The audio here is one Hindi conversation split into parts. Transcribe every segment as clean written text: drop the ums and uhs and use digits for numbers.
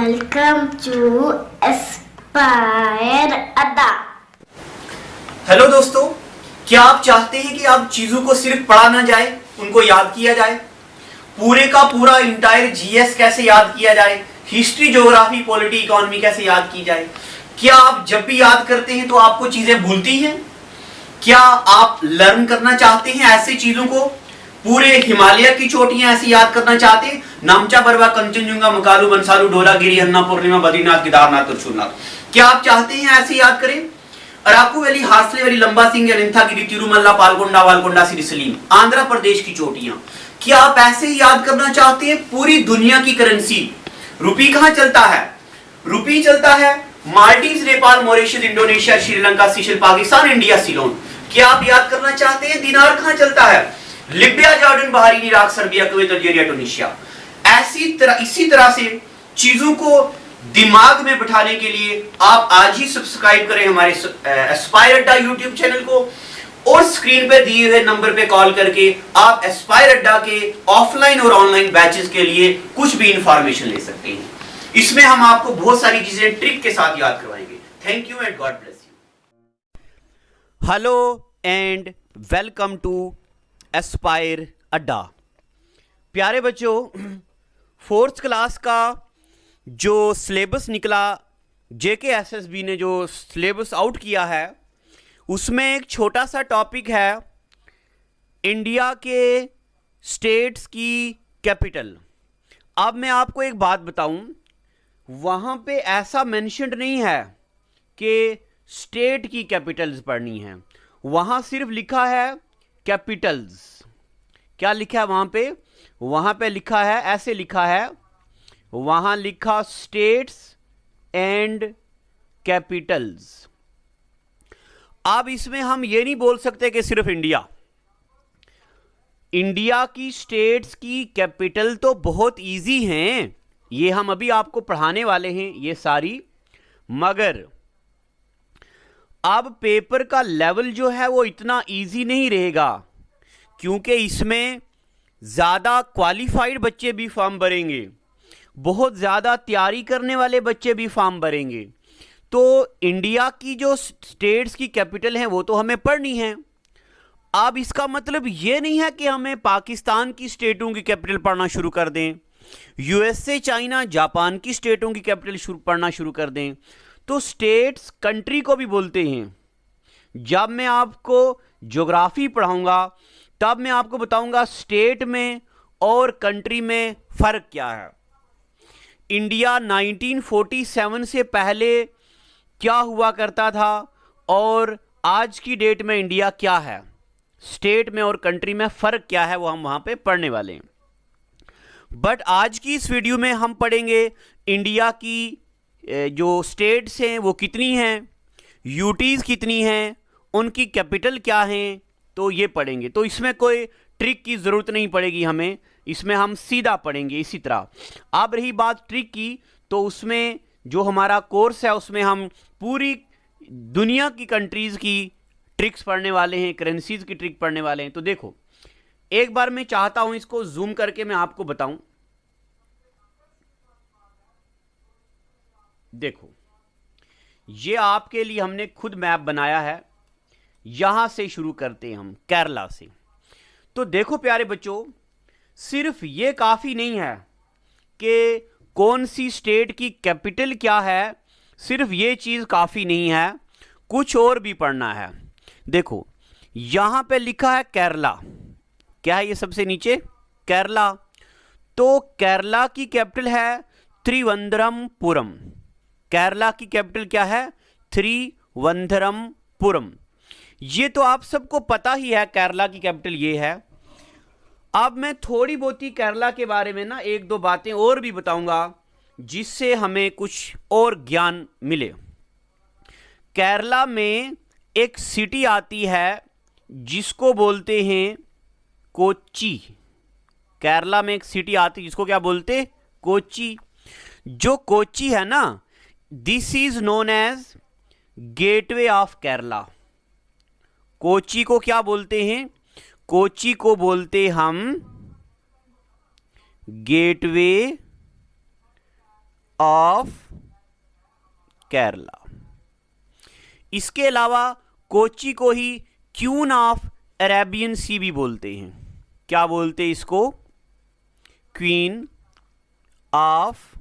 Welcome to Aspire Adda। Hello दोस्तों, क्या आप चाहते हैं कि आप चीजों को सिर्फ पढ़ा ना जाए, उनको याद किया जाए? पूरे का पूरा इंटायर जीएस कैसे याद किया जाए, हिस्ट्री, ज्योग्राफी, पॉलिटी, इकोनॉमी कैसे याद की जाए? क्या आप जब भी याद करते हैं तो आपको चीजें भूलती हैं? क्या आप लर्न करना चाहते हैं ऐसी चीजों को? पूरे हिमालय की चोटियां ऐसी याद करना चाहते हैं? नामचा, बरवा, कंचनजुंगा, मकालू, बंसालू, ढोलागिरी, हन्ना, पूर्णिमा, बद्रीनाथ, केदारनाथ, त्रिशूलनाथ, क्या आप चाहते हैं ऐसे याद करें? अराकू वैली, हार्सले वैली, लंबा सिंह, अनंथागिरी, तिरुमल्ला, पालकोंडा, वालकोंडा, सिरिसलीम, आंध्र प्रदेश की चोटियां, क्या आप ऐसे ही याद करना चाहते हैं? पूरी दुनिया की करेंसी, रुपी कहां चलता है? रुपी चलता है Maldives, Nepal, Mauritius, Indonesia, Sri Lanka, seashell, Pakistan, India, Ceylon. क्या आप याद करना चाहते हैं दिनार कहां चलता है? Libya, Jordan, Bahrain, Iraq, Serbia, Kuwait, Algeria, Tunisia. इसी तरह से चीजों को दिमाग में बिठाने के लिए आप आज ही सब्सक्राइब करें हमारे एस्पायर अड्डा यूट्यूब चैनल को, और स्क्रीन पे दिए हुए नंबर पे कॉल करके आप एस्पायर अड्डा के ऑफलाइन और ऑनलाइन बैचेस के लिए कुछ भी इंफॉर्मेशन ले सकते हैं। इसमें हम आपको बहुत सारी चीजें ट्रिक के साथ याद करवाएंगे। Thank you and God bless you. Hello and welcome to Aspire Adda. प्यारे बच्चों, फोर्थ क्लास का जो सिलेबस निकला, JKSSB ने जो सिलेबस आउट किया है, उसमें एक छोटा सा टॉपिक है इंडिया के स्टेट्स की कैपिटल। अब मैं आपको एक बात बताऊं, वहाँ पे ऐसा मेंशन्ड नहीं है कि स्टेट की कैपिटल्स पढ़नी है। वहाँ सिर्फ लिखा है कैपिटल्स। क्या लिखा है वहाँ पे? वहाँ पे लिखा है, ऐसे लिखा है, वहाँ लिखा स्टेट्स एंड कैपिटल्स। अब इसमें हम ये नहीं बोल सकते कि सिर्फ इंडिया की स्टेट्स की कैपिटल तो बहुत इजी हैं, ये हम अभी आपको पढ़ाने वाले हैं ये सारी, मगर अब पेपर का लेवल जो है वो इतना इजी नहीं रहेगा, क्योंकि इसमें ज़्यादा क्वालिफाइड बच्चे भी फॉर्म भरेंगे, बहुत ज़्यादा तैयारी करने वाले बच्चे भी फॉर्म भरेंगे। तो इंडिया की जो स्टेट्स की कैपिटल हैं वो तो हमें पढ़नी है। अब इसका मतलब ये नहीं है कि हमें पाकिस्तान की स्टेटों की कैपिटल पढ़ना शुरू कर दें, USA, चाइना, जापान की स्टेटों की कैपिटल पढ़ना शुरू कर दें। तो स्टेट्स कंट्री को भी बोलते हैं। जब मैं आपको ज्योग्राफी पढ़ाऊंगा तब मैं आपको बताऊंगा स्टेट में और कंट्री में फ़र्क क्या है। इंडिया 1947 से पहले क्या हुआ करता था और आज की डेट में इंडिया क्या है, स्टेट में और कंट्री में फ़र्क क्या है, वो हम वहाँ पे पढ़ने वाले हैं। बट आज की इस वीडियो में हम पढ़ेंगे इंडिया की जो स्टेट्स हैं वो कितनी हैं, यूटीज़ कितनी हैं, उनकी कैपिटल क्या हैं, तो ये पढ़ेंगे। तो इसमें कोई ट्रिक की ज़रूरत नहीं पड़ेगी हमें, इसमें हम सीधा पढ़ेंगे इसी तरह। अब रही बात ट्रिक की, तो उसमें जो हमारा कोर्स है उसमें हम पूरी दुनिया की कंट्रीज़ की ट्रिक्स पढ़ने वाले हैं, करेंसीज़ की ट्रिक पढ़ने वाले हैं। तो देखो, एक बार मैं चाहता हूँ इसको जूम करके मैं आपको बताऊँ। देखो, ये आपके लिए हमने खुद मैप बनाया है। यहां से शुरू करते हैं हम, केरला से। तो देखो प्यारे बच्चों, सिर्फ ये काफ़ी नहीं है कि कौन सी स्टेट की कैपिटल क्या है, सिर्फ ये चीज़ काफ़ी नहीं है, कुछ और भी पढ़ना है। देखो, यहां पे लिखा है केरला। क्या है ये सबसे नीचे? केरला। तो केरला की कैपिटल है त्रिवंद्रमपुरम। केरला की कैपिटल क्या है? त्रिवंद्रमपुरम। ये तो आप सबको पता ही है, केरला की कैपिटल ये है। अब मैं थोड़ी बहुत ही केरला के बारे में ना एक दो बातें और भी बताऊंगा, जिससे हमें कुछ और ज्ञान मिले। केरला में एक सिटी आती है जिसको बोलते हैं कोच्चि। केरला में एक सिटी आती है जिसको क्या बोलते? कोच्चि। जो कोच्चि है ना, this is known as gateway of Kerala. Kochi को क्या बोलते हैं? कोच्चि को बोलते हम गेटवे ऑफ केरला। इसके अलावा कोची को ही क्वीन ऑफ अरेबियन सी भी बोलते हैं। क्या बोलते हैं इसको? Queen of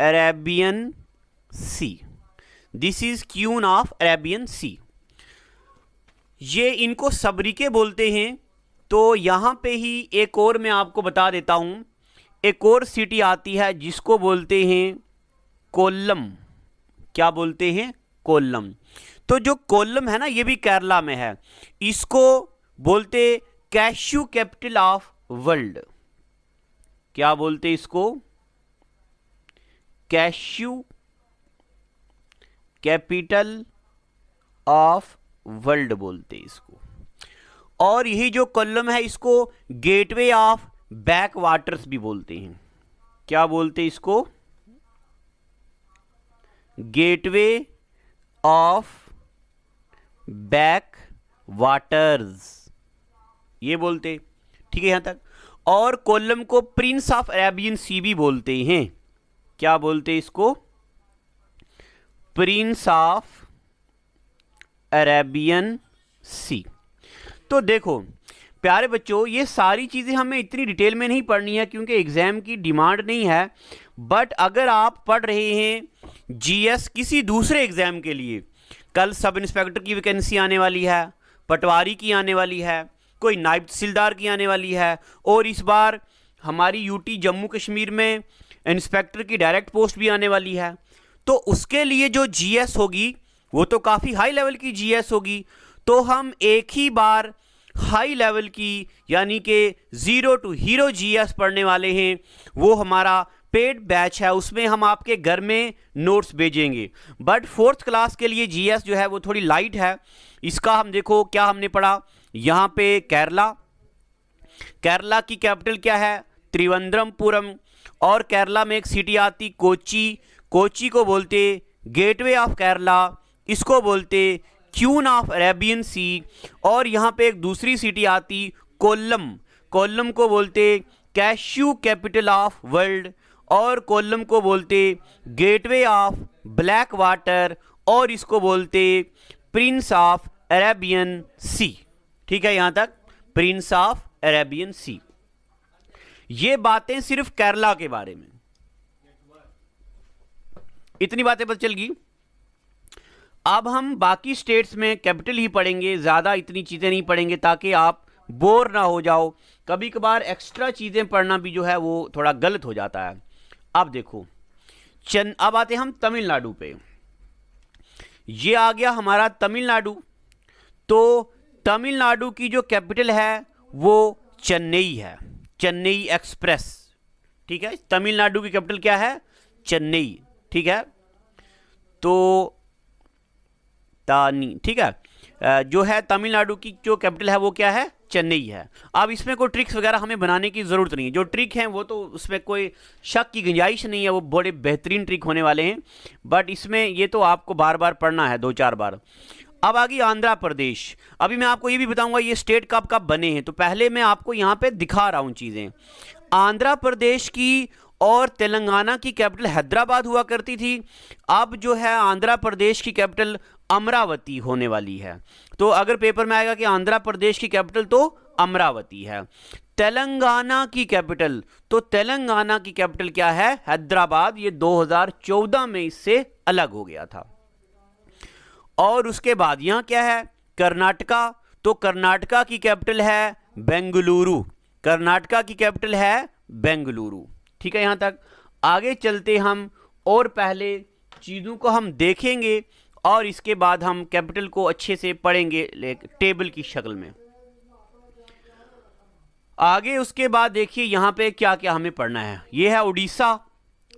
Arabian sea. This is queen of Arabian sea. ये इनको सबरिके बोलते हैं। तो यहां पे ही एक और मैं आपको बता देता हूं, एक और सिटी आती है जिसको बोलते हैं कोल्लम। क्या बोलते हैं? कोल्लम। तो जो कोल्लम है ना, ये भी केरला में है। इसको बोलते कैश्यू कैपिटल ऑफ वर्ल्ड। क्या बोलते इसको? कैश्यू कैपिटल ऑफ वर्ल्ड बोलते इसको। और यही जो कोल्लम है इसको गेटवे ऑफ बैक वाटर्स भी बोलते हैं। क्या बोलते इसको? गेटवे ऑफ बैक वाटर्स, ये बोलते। ठीक है यहां तक। और कोल्लम को प्रिंस ऑफ अरेबियन सी भी बोलते हैं। क्या बोलते इसको? प्रिंस ऑफ अरेबियन सी। तो देखो प्यारे बच्चों, ये सारी चीज़ें हमें इतनी डिटेल में नहीं पढ़नी है क्योंकि एग्ज़ाम की डिमांड नहीं है। बट अगर आप पढ़ रहे हैं जीएस किसी दूसरे एग्ज़ाम के लिए, कल सब इंस्पेक्टर की वैकेंसी आने वाली है, पटवारी की आने वाली है, कोई नायब तहसीलदार की आने वाली है, और इस बार हमारी यूटी जम्मू कश्मीर में इंस्पेक्टर की डायरेक्ट पोस्ट भी आने वाली है। तो उसके लिए जो जीएस होगी वो तो काफ़ी हाई लेवल की जीएस होगी। तो हम एक ही बार हाई लेवल की यानी कि 0 to हीरो जीएस पढ़ने वाले हैं। वो हमारा पेड बैच है, उसमें हम आपके घर में नोट्स भेजेंगे। बट 4th क्लास के लिए जीएस जो है वो थोड़ी लाइट है। इसका हम देखो क्या हमने पढ़ा। यहाँ पे केरला, केरला की कैपिटल क्या है? त्रिवेंद्रमपुरम। और केरला में एक सिटी आती कोची, कोची को बोलते गेटवे ऑफ केरला, इसको बोलते क्वीन ऑफ अरेबियन सी। और यहाँ पे एक दूसरी सिटी आती कोल्लम, कोल्लम को बोलते कैश्यू कैपिटल ऑफ वर्ल्ड, और कोल्लम को बोलते गेटवे ऑफ ब्लैक वाटर, और इसको बोलते प्रिंस ऑफ अरेबियन सी। ठीक है यहाँ तक, प्रिंस ऑफ अरेबियन सी। ये बातें सिर्फ केरला के बारे में, इतनी बातें पता चल गई। अब हम बाकी स्टेट्स में कैपिटल ही पढ़ेंगे, ज़्यादा इतनी चीज़ें नहीं पढ़ेंगे ताकि आप बोर ना हो जाओ। कभी कभार एक्स्ट्रा चीज़ें पढ़ना भी जो है वो थोड़ा गलत हो जाता है। अब देखो अब आते हैं हम तमिलनाडु पे। ये आ गया हमारा तमिलनाडु। तो तमिलनाडु की जो कैपिटल है वो चेन्नई है, चेन्नई एक्सप्रेस। ठीक है, तमिलनाडु की कैपिटल क्या है? चेन्नई। ठीक है, तो तानी, ठीक है, जो है तमिलनाडु की जो कैपिटल है वो क्या है? चेन्नई है। अब इसमें कोई ट्रिक्स वगैरह हमें बनाने की ज़रूरत नहीं है। जो ट्रिक हैं वो तो उसमें कोई शक की गुंजाइश नहीं है, वो बड़े बेहतरीन ट्रिक होने वाले हैं। बट इसमें ये तो आपको बार बार पढ़ना है, 2-4 बार। अब आ गई आंध्र प्रदेश। अभी मैं आपको ये भी बताऊंगा ये स्टेट कब कब बने हैं। तो पहले मैं आपको यहाँ पे दिखा रहा हूँ चीज़ें। आंध्र प्रदेश की और तेलंगाना की कैपिटल हैदराबाद हुआ करती थी। अब जो है आंध्र प्रदेश की कैपिटल अमरावती होने वाली है। तो अगर पेपर में आएगा कि आंध्र प्रदेश की कैपिटल, तो अमरावती है। तेलंगाना की कैपिटल, तो तेलंगाना की कैपिटल क्या है? हैदराबाद। ये 2014 में इससे अलग हो गया था। और उसके बाद यहाँ क्या है? कर्नाटका। तो कर्नाटका की कैपिटल है बेंगलुरु, कर्नाटका की कैपिटल है बेंगलुरु। ठीक है, यहाँ तक आगे चलते हम और पहले चीज़ों को हम देखेंगे और इसके बाद हम कैपिटल को अच्छे से पढ़ेंगे टेबल की शक्ल में। आगे उसके बाद देखिए यहाँ पे क्या क्या हमें पढ़ना है। ये है उड़ीसा।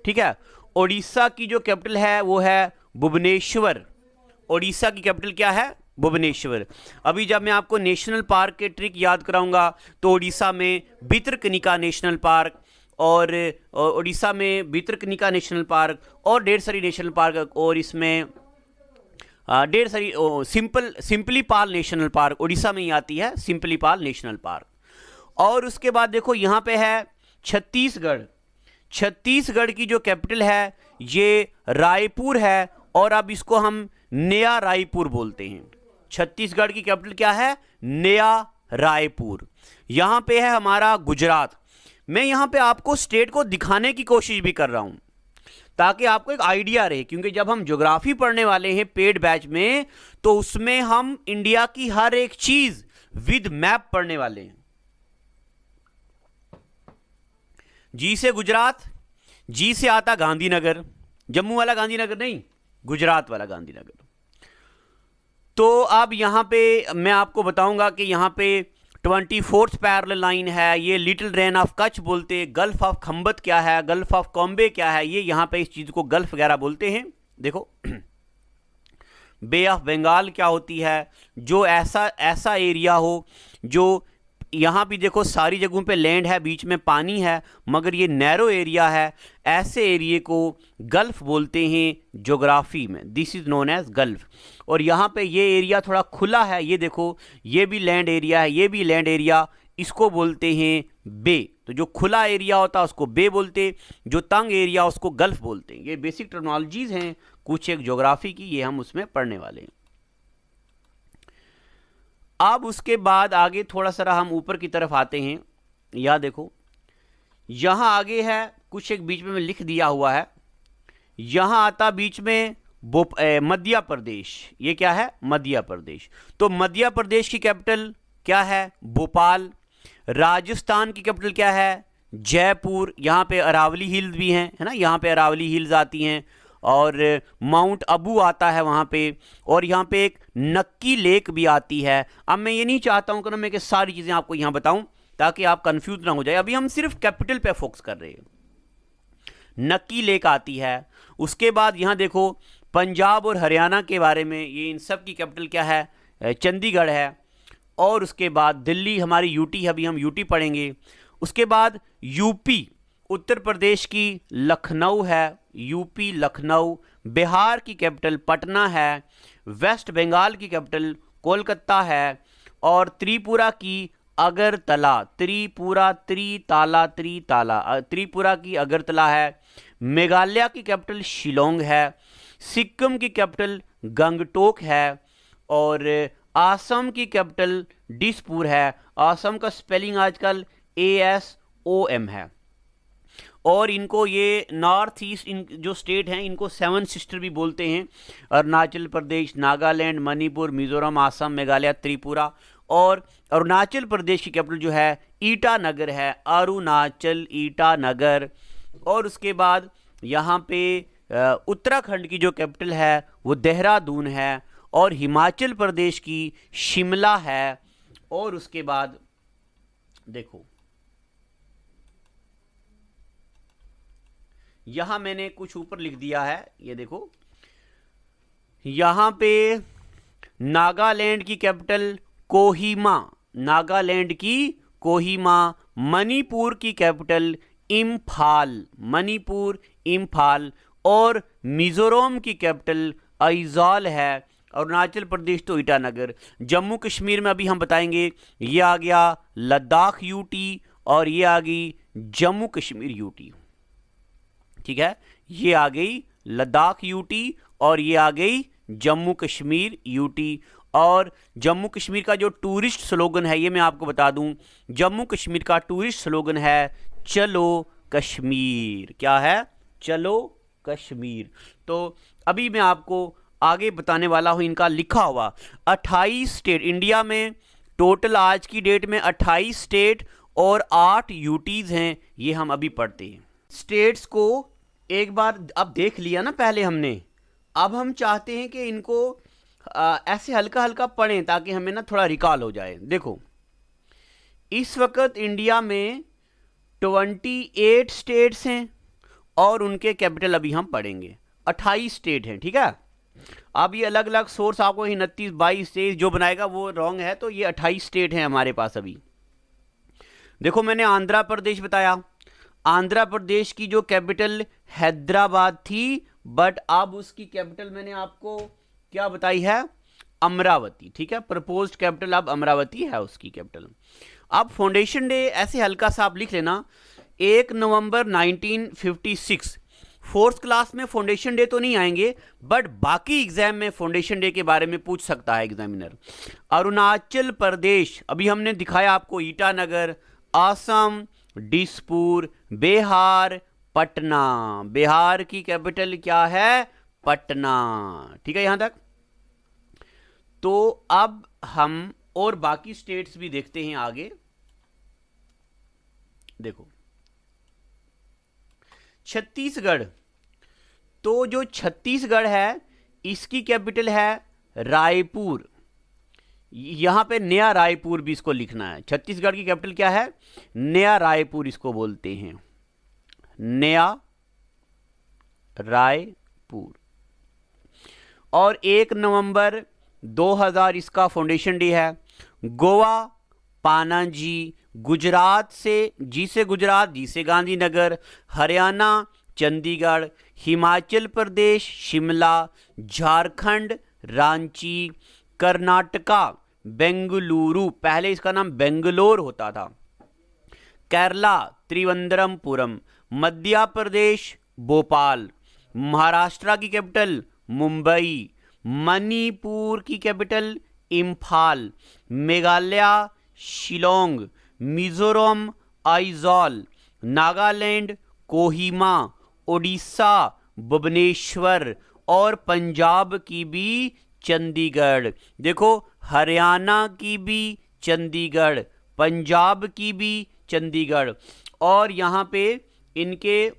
ठीक है, उड़ीसा की जो कैपिटल है वो है भुवनेश्वर। उड़ीसा की कैपिटल क्या है? भुवनेश्वर। अभी जब मैं आपको नेशनल पार्क के ट्रिक याद कराऊंगा तो उड़ीसा में भितरकनिका नेशनल पार्क और उड़ीसा में भितरकनिका नेशनल पार्क और ढेर सारी नेशनल पार्क, और इसमें ढेर सारी सिंपलीपाल नेशनल पार्क उड़ीसा में ही आती है, सिंपलीपाल नेशनल पार्क। और उसके बाद देखो यहां पे है छत्तीसगढ़। छत्तीसगढ़ की जो कैपिटल है ये रायपुर है, और अब इसको हम नया रायपुर बोलते हैं। छत्तीसगढ़ की कैपिटल क्या है? नया रायपुर। यहां पे है हमारा गुजरात। मैं यहां पे आपको स्टेट को दिखाने की कोशिश भी कर रहा हूं ताकि आपको एक आइडिया रहे, क्योंकि जब हम ज्योग्राफी पढ़ने वाले हैं पेड बैच में तो उसमें हम इंडिया की हर एक चीज विद मैप पढ़ने वाले हैं। जी से गुजरात, जी से आता गांधीनगर, जम्मू वाला गांधीनगर नहीं, गुजरात वाला गांधीनगर। तो अब यहां पे मैं आपको बताऊंगा कि यहां पे 24th पैरेलल लाइन है, ये लिटिल रेन ऑफ कच्छ बोलते हैं। गल्फ ऑफ खंबत क्या है, गल्फ ऑफ कॉम्बे क्या है, ये यहां पे इस चीज को गल्फ वगैरह बोलते हैं। देखो बे ऑफ बंगाल क्या होती है, जो ऐसा एरिया हो जो यहाँ भी देखो सारी जगहों पे लैंड है, बीच में पानी है, मगर ये नैरो एरिया है, ऐसे एरिया को गल्फ बोलते हैं ज्योग्राफी में। This is known as gulf. और यहाँ पे ये एरिया थोड़ा खुला है, ये देखो ये भी लैंड एरिया है, ये भी लैंड एरिया, इसको बोलते हैं बे। तो जो खुला एरिया होता है उसको बे बोलते, जो तंग एरिया उसको गल्फ बोलते हैं। ये बेसिक टर्मिनोलॉजीज हैं कुछ एक ज्योग्राफी की, ये हम उसमें पढ़ने वाले हैं। अब उसके बाद आगे थोड़ा सा हम ऊपर की तरफ आते हैं। यह देखो यहां आगे है कुछ एक बीच में लिख दिया हुआ है, यहां आता बीच में मध्य प्रदेश। ये क्या है? मध्य प्रदेश। तो मध्य प्रदेश की कैपिटल क्या है? भोपाल। राजस्थान की कैपिटल क्या है? जयपुर। यहाँ पे अरावली हिल्स भी हैं, है ना, यहाँ पे अरावली हिल्स आती हैं, और माउंट अबू आता है वहाँ पे, और यहाँ पे एक नक्की लेक भी आती है। अब मैं ये नहीं चाहता हूँ कि मैं कि सारी चीज़ें आपको यहाँ बताऊँ ताकि आप कंफ्यूज ना हो जाए। अभी हम सिर्फ कैपिटल पे फोकस कर रहे हैं। नक्की लेक आती है। उसके बाद यहाँ देखो पंजाब और हरियाणा के बारे में, ये इन सब की कैपिटल क्या है? चंडीगढ़ है। और उसके बाद दिल्ली हमारी यूटी है, अभी हम यूटी पढ़ेंगे। उसके बाद यूपी, उत्तर प्रदेश की लखनऊ है, यूपी लखनऊ। बिहार की कैपिटल पटना है। वेस्ट बंगाल की कैपिटल कोलकाता है। और त्रिपुरा की अगरतला, त्रिपुरा की अगरतला है। मेघालय की कैपिटल शिलोंग है। सिक्किम की कैपिटल गंगटोक है। और असम की कैपिटल दिसपुर है। असम का स्पेलिंग आजकल ASOM है। और इनको ये नॉर्थ ईस्ट जो स्टेट हैं इनको 7 सिस्टर भी बोलते हैं। अरुणाचल प्रदेश, नागालैंड, मणिपुर, मिजोरम, आसम, मेघालय, त्रिपुरा। और अरुणाचल प्रदेश की कैपिटल जो है ईटानगर है, अरुणाचल ईटानगर। और उसके बाद यहाँ पे उत्तराखंड की जो कैपिटल है वो देहरादून है। और हिमाचल प्रदेश की शिमला है। और उसके बाद देखो यहां मैंने कुछ ऊपर लिख दिया है, ये देखो यहां पे नागालैंड की कैपिटल कोहिमा, नागालैंड की कोहिमा। मणिपुर की कैपिटल इम्फाल, मणिपुर इम्फाल। और मिजोरम की कैपिटल आइजॉल है। अरुणाचल प्रदेश तो ईटानगर। जम्मू कश्मीर में अभी हम बताएंगे, ये आ गया लद्दाख यूटी, और ये आ गई जम्मू कश्मीर यूटी। ठीक है, ये आ गई लद्दाख यूटी और ये आ गई जम्मू कश्मीर यूटी। और जम्मू कश्मीर का जो टूरिस्ट स्लोगन है ये मैं आपको बता दूं, जम्मू कश्मीर का टूरिस्ट स्लोगन है चलो कश्मीर। क्या है? चलो कश्मीर। तो अभी मैं आपको आगे बताने वाला हूं इनका लिखा हुआ 28 स्टेट इंडिया में, टोटल आज की डेट में 28 स्टेट और 8 यूटीज हैं, ये हम अभी पढ़ते हैं। स्टेट्स को एक बार अब देख लिया ना पहले हमने, अब हम चाहते हैं कि इनको ऐसे हल्का हल्का पढ़ें ताकि हमें ना थोड़ा रिकॉल हो जाए। देखो इस वक्त इंडिया में 28 स्टेट्स हैं और उनके कैपिटल अभी हम पढ़ेंगे। 28 स्टेट हैं, ठीक है। अब ये अलग अलग सोर्स आपको 29, 22 से जो बनाएगा वो रॉन्ग है, तो ये 28 स्टेट हैं हमारे पास अभी। देखो मैंने आंध्र प्रदेश बताया, आंध्र प्रदेश की जो कैपिटल हैदराबाद थी, बट अब उसकी कैपिटल मैंने आपको क्या बताई है? अमरावती। ठीक है, प्रपोज्ड कैपिटल अब अमरावती है उसकी कैपिटल। अब फाउंडेशन डे ऐसे हल्का सा आप लिख लेना, 1 नवंबर 1956। फोर्थ क्लास में फाउंडेशन डे तो नहीं आएंगे, बट बाकी एग्जाम में फाउंडेशन डे के बारे में पूछ सकता है एग्जामिनर। अरुणाचल प्रदेश, अभी हमने दिखाया आपको ईटानगर, असम, दिसपुर, बिहार, पटना। बिहार की कैपिटल क्या है? पटना। ठीक है यहां तक। तो अब हम और बाकी स्टेट्स भी देखते हैं आगे। देखो छत्तीसगढ़, तो जो छत्तीसगढ़ है इसकी कैपिटल है रायपुर। यहां पे नया रायपुर भी इसको लिखना है। छत्तीसगढ़ की कैपिटल क्या है? नया रायपुर इसको बोलते हैं, नया रायपुर। और 1 नवंबर 2000 इसका फाउंडेशन डे है। गोवा, पानाजी, गुजरात से, जी से गुजरात, जी से गांधीनगर, हरियाणा चंडीगढ़, हिमाचल प्रदेश शिमला, झारखंड रांची, कर्नाटका बेंगलुरु, पहले इसका नाम बेंगलोर होता था, केरला त्रिवंद्रमपुरम, मध्य प्रदेश भोपाल, महाराष्ट्र की कैपिटल मुंबई, मणिपुर की कैपिटल इम्फाल, मेघालय शिलोंग, मिजोरम आइजॉल, नागालैंड कोहिमा, ओडिशा भुवनेश्वर और पंजाब की भी चंडीगढ़। देखो हरियाणा की भी चंडीगढ़, पंजाब की भी चंडीगढ़। और यहाँ पे इनके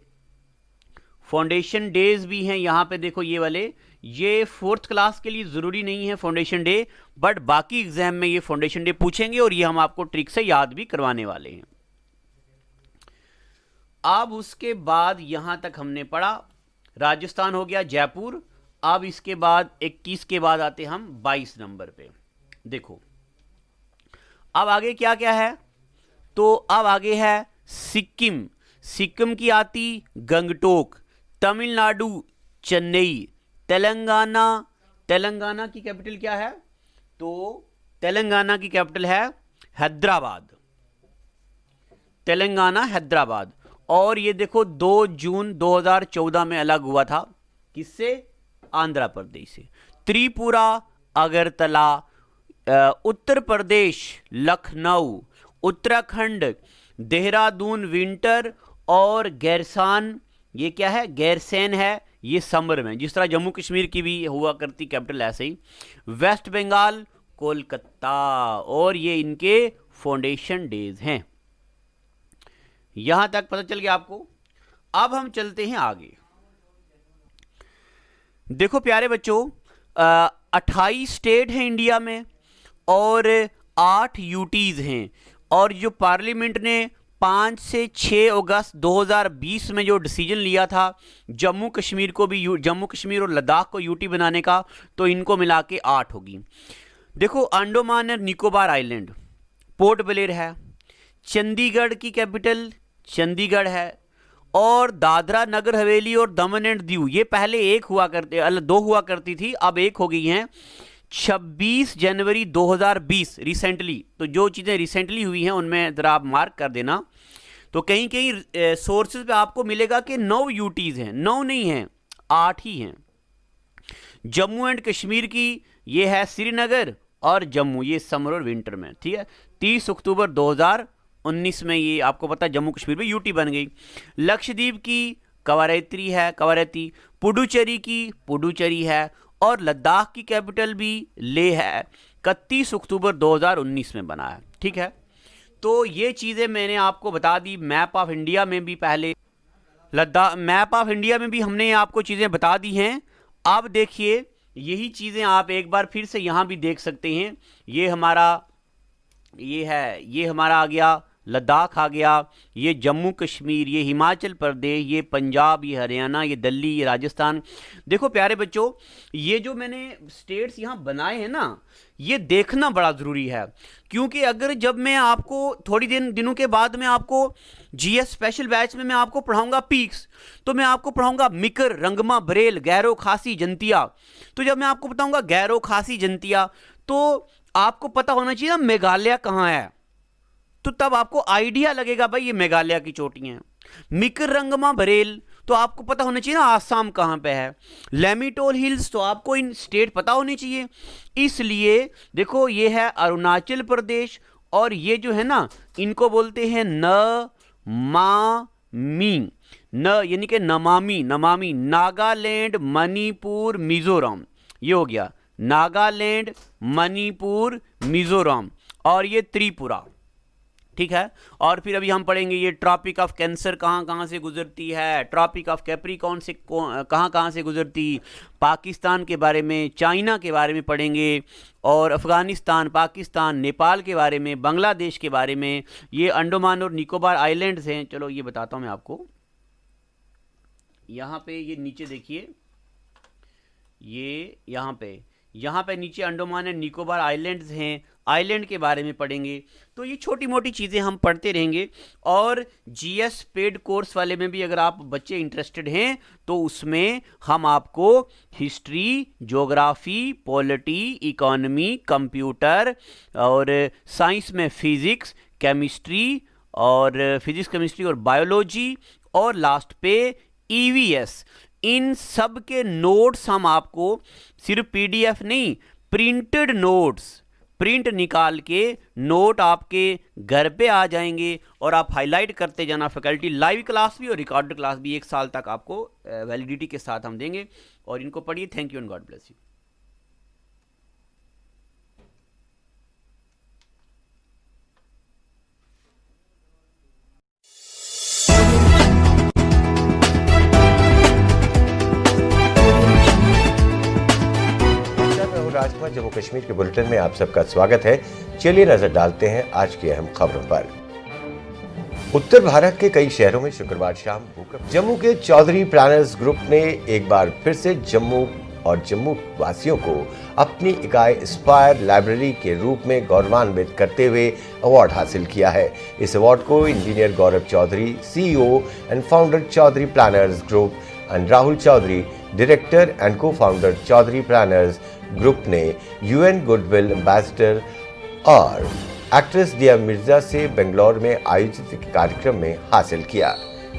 फाउंडेशन डेज भी हैं। यहाँ पे देखो ये वाले, ये फोर्थ क्लास के लिए ज़रूरी नहीं है फाउंडेशन डे, बट बाकी एग्जाम में ये फाउंडेशन डे पूछेंगे और ये हम आपको ट्रिक से याद भी करवाने वाले हैं। अब उसके बाद यहां तक हमने पढ़ा, राजस्थान हो गया, जयपुर। अब इसके बाद 21 के बाद आते हम 22 नंबर पे। देखो अब आगे क्या क्या है, तो अब आगे है सिक्किम। सिक्किम की आती गंगटोक, तमिलनाडु चेन्नई, तेलंगाना, तेलंगाना की कैपिटल क्या है? तो तेलंगाना की कैपिटल है हैदराबाद, तेलंगाना हैदराबाद। और ये देखो 2 जून 2014 में अलग हुआ था, किससे? आंध्र प्रदेश से। त्रिपुरा अगरतला, उत्तर प्रदेश लखनऊ, उत्तराखंड देहरादून विंटर, और गैरसान, ये क्या है? गैरसैन है, ये समर में, जिस तरह जम्मू कश्मीर की भी हुआ करती कैपिटल ऐसे ही। वेस्ट बंगाल कोलकाता। और ये इनके फाउंडेशन डेज हैं। यहां तक पता चल गया आपको। अब हम चलते हैं आगे। देखो प्यारे बच्चों, 28 स्टेट हैं इंडिया में और 8 यूटीज हैं। और जो पार्लियामेंट ने 5 से 6 अगस्त 2020 में जो डिसीजन लिया था जम्मू कश्मीर को भी, जम्मू कश्मीर और लद्दाख को यूटी बनाने का, तो इनको मिला के 8 होगी। देखो अंडोमान और निकोबार आइलैंड, पोर्ट ब्लेयर है, चंडीगढ़ की कैपिटल चंडीगढ़ है, और दादरा नगर हवेली और दमन एंड दीव, ये पहले एक हुआ करते, 2 हुआ करती थी, अब 1 हो गई हैं। 26 जनवरी 2020 रिसेंटली, तो जो चीज़ें रिसेंटली हुई हैं उनमें ज़रा आप मार्क कर देना। तो कहीं कहीं सोर्सेज पे आपको मिलेगा कि 9 यूटीज़ हैं, 9 नहीं हैं, 8 ही हैं। जम्मू एंड कश्मीर की ये है श्रीनगर और जम्मू, ये समर और विंटर में, ठीक है। 30 अक्टूबर 2019 में ये आपको पता है जम्मू कश्मीर में यूटी बन गई। लक्षद्वीप की कवरत्ती है, कवरत्ती। पुडुचेरी की पुडुचेरी है, और लद्दाख की कैपिटल भी लेह है, 31 अक्टूबर 2019 में बना है, ठीक है। तो ये चीज़ें मैंने आपको बता दी। मैप ऑफ इंडिया में भी पहले लद्दाख, मैप ऑफ इंडिया में भी हमने आपको चीज़ें बता दी हैं। अब देखिए यही चीज़ें आप एक बार फिर से यहाँ भी देख सकते हैं। ये हमारा ये हमारा आ गया लद्दाख, आ गया ये जम्मू कश्मीर, ये हिमाचल प्रदेश, ये पंजाब, ये हरियाणा, ये दिल्ली, ये राजस्थान। देखो प्यारे बच्चों, ये जो मैंने स्टेट्स यहाँ बनाए हैं ना, ये देखना बड़ा ज़रूरी है, क्योंकि अगर जब मैं आपको थोड़ी दिनों के बाद में आपको जीएस स्पेशल बैच में मैं आपको पढ़ाऊंगा पीक्स, तो मैं आपको पढ़ाऊंगा मिकर, रंगमा, बरेल, गैरो, खासी, जंतिया। तो जब मैं आपको बताऊंगा गैरो, खासी, जंतिया, तो आपको पता होना चाहिए ना मेघालय कहाँ है, तो तब आपको आइडिया लगेगा भाई ये मेघालय की चोटियां हैं। मिकरंगमा बरेल तो आपको पता होना चाहिए ना आसाम कहाँ पे है। लेमिटोल हिल्स तो आपको इन स्टेट पता होनी चाहिए। इसलिए देखो ये है अरुणाचल प्रदेश, और ये जो है ना इनको बोलते हैं न मा मी, न यानी कि नमामि, नमामि नागालैंड मणिपुर मिजोरम, ये हो गया नागालैंड मणिपुर मिजोरम, और ये त्रिपुरा, ठीक है। और फिर अभी हम पढ़ेंगे ये ट्रॉपिक ऑफ कैंसर कहाँ कहाँ से गुजरती है, ट्रॉपिक ऑफ कैप्रिकॉर्न से कहाँ कहाँ से गुजरती, पाकिस्तान के बारे में, चाइना के बारे में पढ़ेंगे, और अफगानिस्तान, पाकिस्तान, नेपाल के बारे में, बांग्लादेश के बारे में, ये अंडमान और निकोबार आइलैंड्स हैं। चलो ये बताता हूँ मैं आपको, यहाँ पे ये नीचे देखिए, ये यहाँ पे नीचे अंडमान एंड निकोबार आइलैंड्स हैं, आइलैंड के बारे में पढ़ेंगे। तो ये छोटी मोटी चीज़ें हम पढ़ते रहेंगे। और जीएस पेड कोर्स वाले में भी अगर आप बच्चे इंटरेस्टेड हैं तो उसमें हम आपको history, geography, polity, economy, computer और साइंस में फिजिक्स, केमिस्ट्री और फिजिक्स, केमिस्ट्री और बायोलॉजी, और लास्ट पे ईवीएस, इन सब के नोट्स हम आपको सिर्फ पीडीएफ नहीं, प्रिंटेड नोट्स, प्रिंट निकाल के नोट आपके घर पे आ जाएंगे और आप हाईलाइट करते जाना। फैकल्टी लाइव क्लास भी और रिकॉर्डेड क्लास भी 1 साल तक आपको वैलिडिटी के साथ हम देंगे। और इनको पढ़िए। Thank you and God bless you. Rajkumar, Jammu Kashmir के बुलेटिन में आप सबका स्वागत है। चलिए नजर डालते हैं आज की अहम खबरों पर। उत्तर भारत के कई शहरों में शुक्रवार शाम भूकंप। जम्मू के चौधरी प्लानर्स ग्रुप ने एक बार फिर से जम्मू और जम्मू वासियों को अपनी इकाई एस्पायर लाइब्रेरी के रूप में गौरवान्वित करते हुए अवार्ड हासिल किया है। इस अवार्ड को engineer Gaurav Chaudhary, CEO and founder Chaudhary Planners Group, and Rahul Chaudhary, director and cofounder Chaudhary Planners Group ने यूएन गुडविल एम्बेसडर और एक्ट्रेस दिया मिर्जा से बेंगलोर में आयोजित कार्यक्रम में हासिल किया।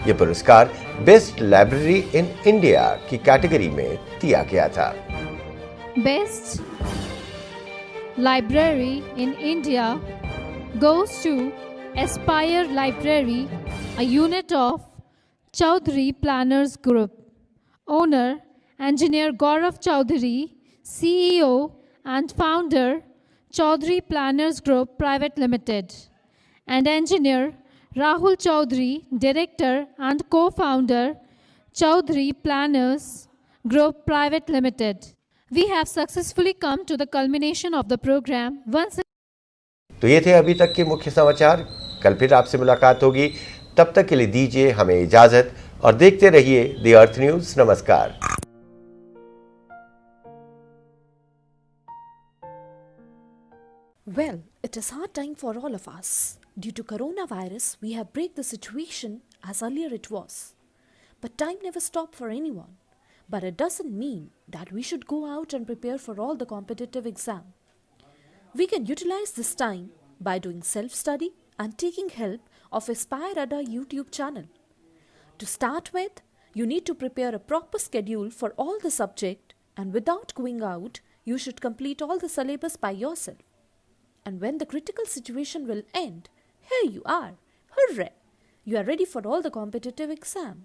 ये पुरस्कार बेस्ट लाइब्रेरी इन इंडिया की कैटेगरी में दिया गया था। Best library in India goes to Aspire Library, a unit of Chaudhary Planners Group. Owner, Engineer Gaurav Chaudhary, CEO and founder, Chaudhary Planners Group Private Limited, and Engineer Rahul Chaudhary, Director and co-founder, Chaudhary Planners Group Private Limited. We have successfully come to the culmination of the program. तो ये थे अभी तक के मुख्य समाचार। कल फिर आपसे मुलाकात होगी। तब तक के लिए दीजिए हमें इजाजत और देखते रहिए द अर्थ न्यूज। नमस्कार। Well, it is hard time for all of us. Due to coronavirus, we have break the situation as earlier it was. But time never stopped for anyone. But it doesn't mean that we should go out and prepare for all the competitive exam. We can utilize this time by doing self-study and taking help of Aspire Adda YouTube channel. To start with, you need to prepare a proper schedule for all the subject, and without going out, you should complete all the syllabus by yourself. And when the critical situation will end, here you are. Hooray! You are ready for all the competitive exam.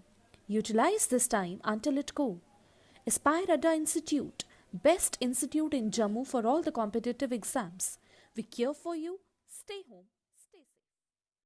Utilize this time until it go. Aspire Adda Institute, best institute in Jammu for all the competitive exams. We care for you. Stay home.